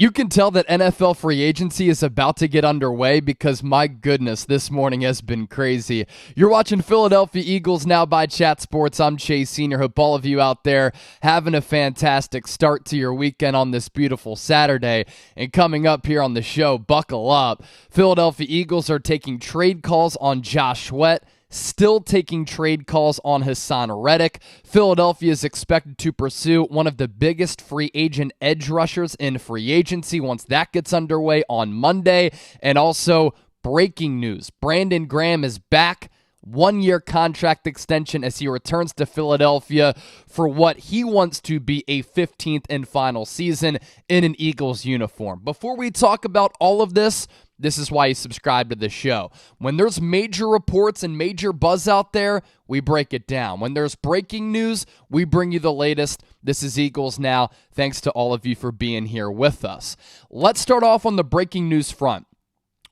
You can tell that NFL free agency is about to get underway because, my goodness, this morning has been crazy. You're watching Philadelphia Eagles Now by Chat Sports. I'm Chase Senior. Hope all of you out there having a fantastic start to your weekend on this beautiful Saturday. And coming up here on the show, buckle up. Philadelphia Eagles are taking trade calls on Josh Sweat. Still taking trade calls on Haason Reddick. Philadelphia is expected to pursue one of the biggest free agent edge rushers in free agency once that gets underway on Monday. And also, breaking news, Brandon Graham is back. 1-year contract extension as he returns to Philadelphia for what he wants to be a 15th and final season in an Eagles uniform. Before we talk about all of this, this is why you subscribe to the show. When there's major reports and major buzz out there, we break it down. When there's breaking news, we bring you the latest. This is Eagles Now. Thanks to all of you for being here with us. Let's start off on the breaking news front.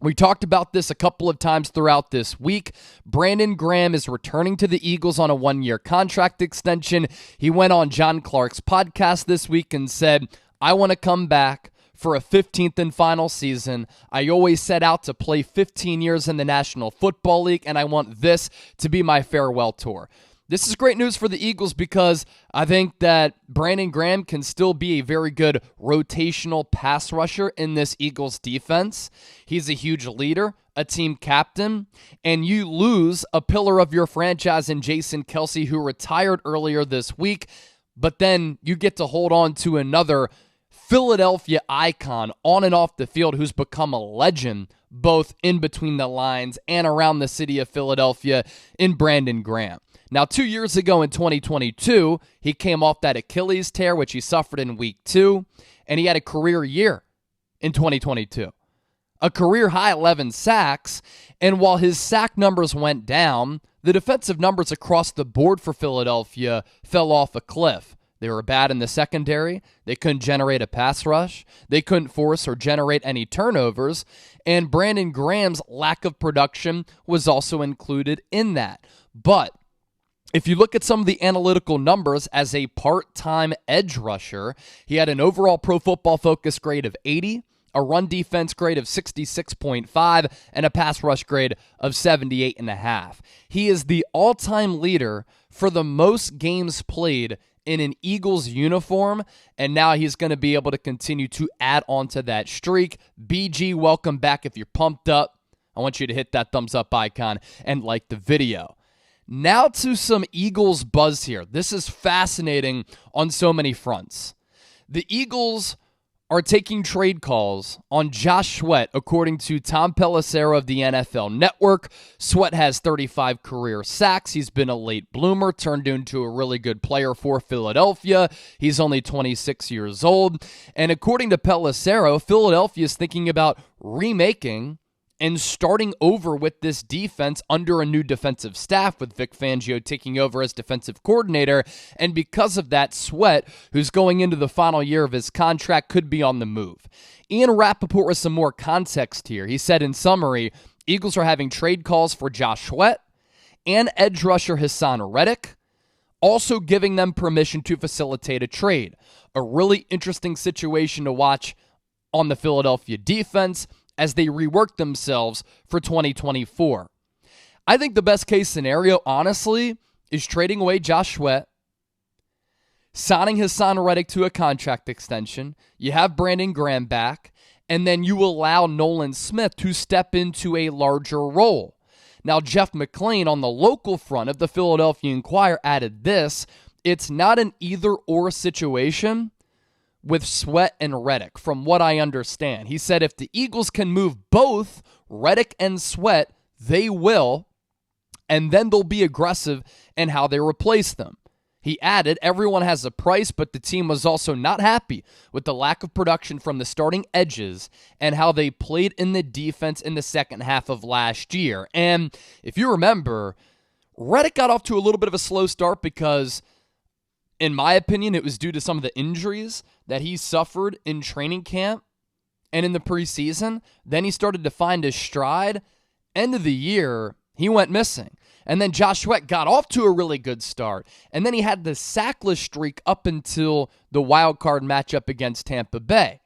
We talked about this a couple of times throughout this week. Brandon Graham is returning to the Eagles on a 1-year contract extension. He went on John Clark's podcast this week and said, I want to come back for a 15th and final season. I always set out to play 15 years in the National Football League, and I want this to be my farewell tour. This is great news for the Eagles because I think that Brandon Graham can still be a very good rotational pass rusher in this Eagles defense. He's a huge leader, a team captain, and you lose a pillar of your franchise in Jason Kelce, who retired earlier this week, but then you get to hold on to another Philadelphia icon on and off the field who's become a legend both in between the lines and around the city of Philadelphia in Brandon Graham. Now, 2 years ago in 2022, he came off that Achilles tear, which he suffered in week 2, and he had a career year in 2022. A career-high 11 sacks, and while his sack numbers went down, the defensive numbers across the board for Philadelphia fell off a cliff. They were bad in the secondary. They couldn't generate a pass rush. They couldn't force or generate any turnovers, and Brandon Graham's lack of production was also included in that. But if you look at some of the analytical numbers as a part-time edge rusher, he had an overall Pro Football Focus grade of 80, a run defense grade of 66.5, and a pass rush grade of 78.5. He is the all-time leader for the most games played in an Eagles uniform, and now he's going to be able to continue to add on to that streak. BG, welcome back. If you're pumped up, I want you to hit that thumbs up icon and like the video. Now to some Eagles buzz here. This is fascinating on so many fronts. The Eagles are taking trade calls on Josh Sweat, according to Tom Pelissero of the NFL Network. Sweat has 35 career sacks. He's been a late bloomer, turned into a really good player for Philadelphia. He's only 26 years old. And according to Pelissero, Philadelphia is thinking about remaking and starting over with this defense under a new defensive staff with Vic Fangio taking over as defensive coordinator. And because of that, Sweat, who's going into the final year of his contract, could be on the move. Ian Rappaport with some more context here. He said in summary, Eagles are having trade calls for Josh Sweat and edge rusher Haason Reddick, also giving them permission to facilitate a trade. A really interesting situation to watch on the Philadelphia defense as they rework themselves for 2024. I think the best case scenario, honestly, is trading away Josh Sweat, signing Haason Reddick to a contract extension, you have Brandon Graham back, and then you allow Nolan Smith to step into a larger role. Now, Jeff McClain on the local front of the Philadelphia Inquirer added this: it's not an either-or situation with Sweat and Reddick, from what I understand. He said if the Eagles can move both Reddick and Sweat, they will, and then they'll be aggressive in how they replace them. He added, everyone has a price, but the team was also not happy with the lack of production from the starting edges and how they played in the defense in the second half of last year. And if you remember, Reddick got off to a little bit of a slow start because, in my opinion, it was due to some of the injuries that he suffered in training camp and in the preseason. Then he started to find his stride. End of the year, he went missing. And then Josh Sweat got off to a really good start. And then he had the sackless streak up until the wild card matchup against Tampa Bay.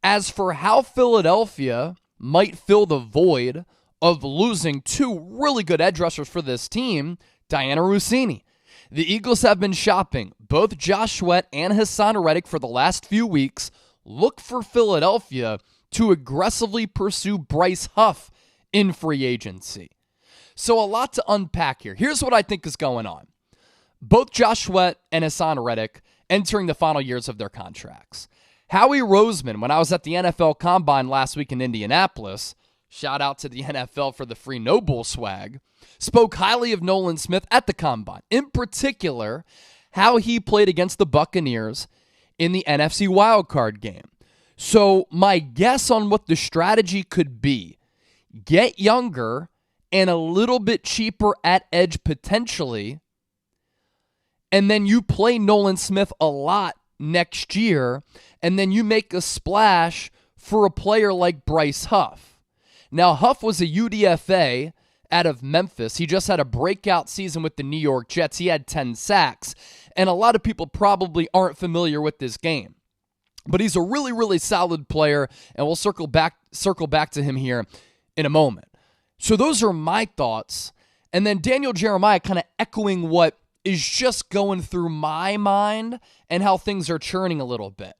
As for how Philadelphia might fill the void of losing two really good edge rushers for this team, Diana Rossini. The Eagles have been shopping both Josh Sweat and Haason Reddick for the last few weeks. Look for Philadelphia to aggressively pursue Bryce Huff in free agency. So a lot to unpack here. Here's what I think is going on. Both Josh Sweat and Haason Reddick entering the final years of their contracts. Howie Roseman, when I was at the NFL Combine last week in Indianapolis, shout out to the NFL for the free No Bull swag, spoke highly of Nolan Smith at the Combine. In particular, how he played against the Buccaneers in the NFC wildcard game. So my guess on what the strategy could be, get younger and a little bit cheaper at edge potentially, and then you play Nolan Smith a lot next year, and then you make a splash for a player like Bryce Huff. Now, Huff was a UDFA out of Memphis. He just had a breakout season with the New York Jets. He had 10 sacks, and a lot of people probably aren't familiar with this game. But he's a really, really solid player, and we'll circle back to him here in a moment. So those are my thoughts. And then Daniel Jeremiah kind of echoing what is just going through my mind and how things are churning a little bit.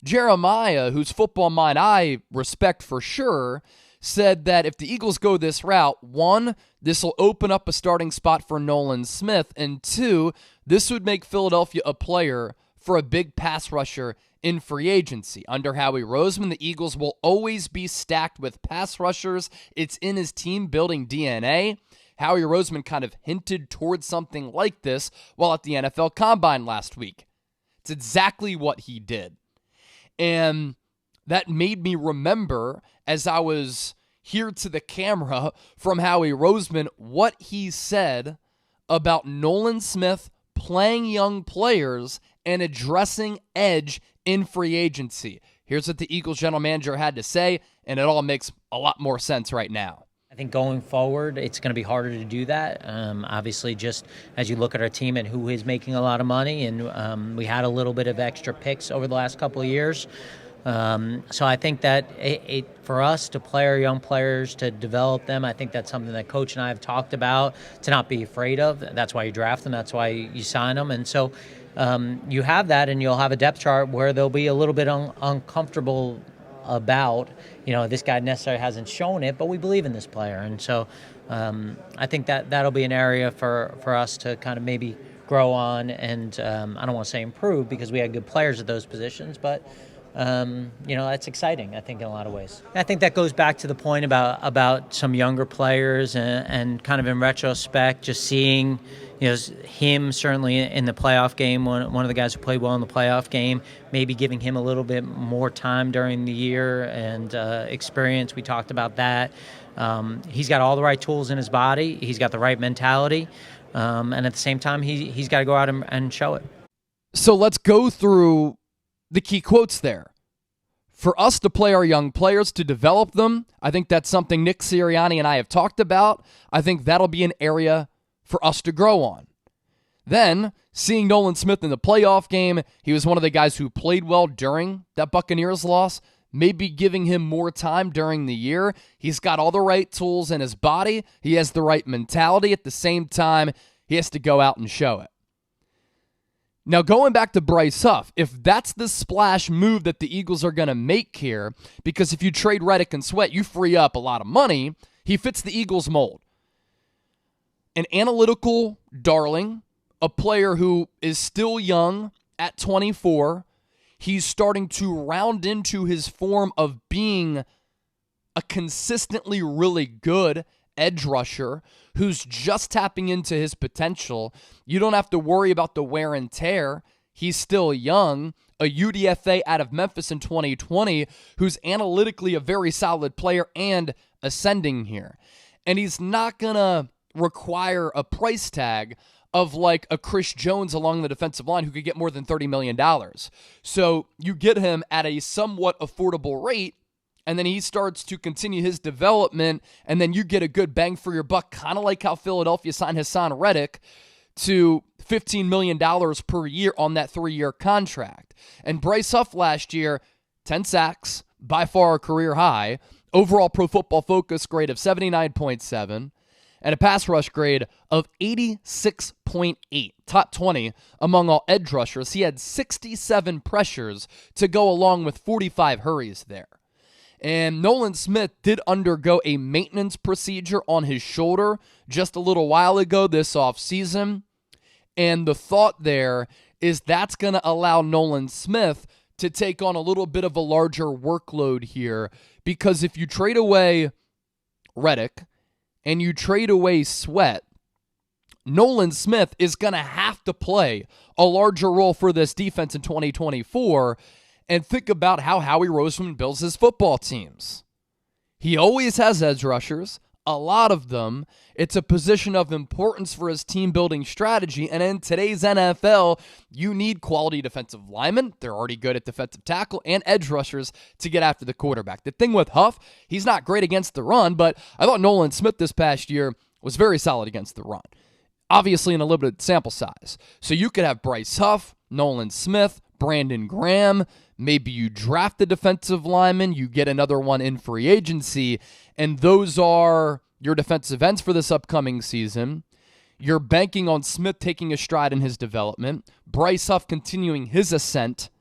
Jeremiah, whose football mind I respect for sure, said that if the Eagles go this route, one, this will open up a starting spot for Nolan Smith, and two, this would make Philadelphia a player for a big pass rusher in free agency. Under Howie Roseman, the Eagles will always be stacked with pass rushers. It's in his team-building DNA. Howie Roseman kind of hinted towards something like this while at the NFL Combine last week. It's exactly what he did. And that made me remember, as I was here to the camera from Howie Roseman, what he said about Nolan Smith playing young players and addressing edge in free agency. Here's what the Eagles general manager had to say, and it all makes a lot more sense right now. I think going forward, it's going to be harder to do that. Obviously, just as you look at our team and who is making a lot of money, and we had a little bit of extra picks over the last couple of years. So I think that for us to play our young players, to develop them, I think that's something that Coach and I have talked about, to not be afraid of. That's why you draft them. That's why you sign them. And so you have that, and you'll have a depth chart where they'll be a little bit uncomfortable about, this guy necessarily hasn't shown it, but we believe in this player. And so I think that'll be an area for us to kind of maybe grow on and I don't want to say improve because we had good players at those positions, but that's exciting, I think, in a lot of ways. I think that goes back to the point about some younger players and kind of in retrospect, just seeing him certainly in the playoff game, one of the guys who played well in the playoff game, maybe giving him a little bit more time during the year and experience. We talked about that. He's got all the right tools in his body. He's got the right mentality. And at the same time, he's got to go out and show it. So let's go through the key quotes there. For us to play our young players, to develop them, I think that's something Nick Sirianni and I have talked about. I think that'll be an area for us to grow on. Then, seeing Nolan Smith in the playoff game, he was one of the guys who played well during that Buccaneers loss, maybe giving him more time during the year. He's got all the right tools in his body. He has the right mentality. At the same time, he has to go out and show it. Now, going back to Bryce Huff, if that's the splash move that the Eagles are going to make here, because if you trade Reddick and Sweat, you free up a lot of money, he fits the Eagles mold. An analytical darling, a player who is still young at 24. He's starting to round into his form of being a consistently really good edge rusher who's just tapping into his potential. You don't have to worry about the wear and tear. He's still young, a UDFA out of Memphis in 2020 who's analytically a very solid player and ascending here. And he's not going to require a price tag of like a Chris Jones along the defensive line who could get more than $30 million. So you get him at a somewhat affordable rate, and then he starts to continue his development, and then you get a good bang for your buck, kind of like how Philadelphia signed Haason Reddick to $15 million per year on that 3-year contract. And Bryce Huff last year, 10 sacks, by far a career high, overall Pro Football Focus grade of 79.7, and a pass rush grade of 86.8, top 20 among all edge rushers. He had 67 pressures to go along with 45 hurries there. And Nolan Smith did undergo a maintenance procedure on his shoulder just a little while ago this offseason. And the thought there is that's going to allow Nolan Smith to take on a little bit of a larger workload here. Because if you trade away Reddick and you trade away Sweat, Nolan Smith is going to have to play a larger role for this defense in 2024. And think about how Howie Roseman builds his football teams. He always has edge rushers, a lot of them. It's a position of importance for his team-building strategy. And in today's NFL, you need quality defensive linemen. They're already good at defensive tackle and edge rushers to get after the quarterback. The thing with Huff, he's not great against the run, but I thought Nolan Smith this past year was very solid against the run. Obviously in a limited sample size. So you could have Bryce Huff, Nolan Smith, Brandon Graham. Maybe you draft a defensive lineman, you get another one in free agency, and those are your defensive ends for this upcoming season. You're banking on Smith taking a stride in his development, Bryce Huff continuing his ascent,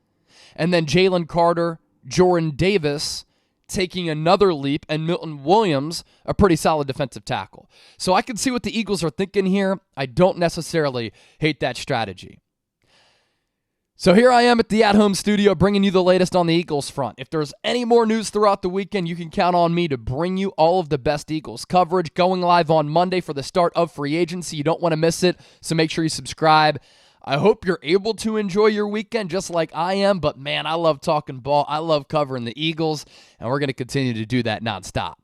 and then Jalen Carter, Jordan Davis taking another leap, and Milton Williams, a pretty solid defensive tackle. So I can see what the Eagles are thinking here. I don't necessarily hate that strategy. So here I am at the at-home studio bringing you the latest on the Eagles front. If there's any more news throughout the weekend, you can count on me to bring you all of the best Eagles coverage. Going live on Monday for the start of free agency. You don't want to miss it, so make sure you subscribe. I hope you're able to enjoy your weekend just like I am, but man, I love talking ball. I love covering the Eagles, and we're going to continue to do that nonstop.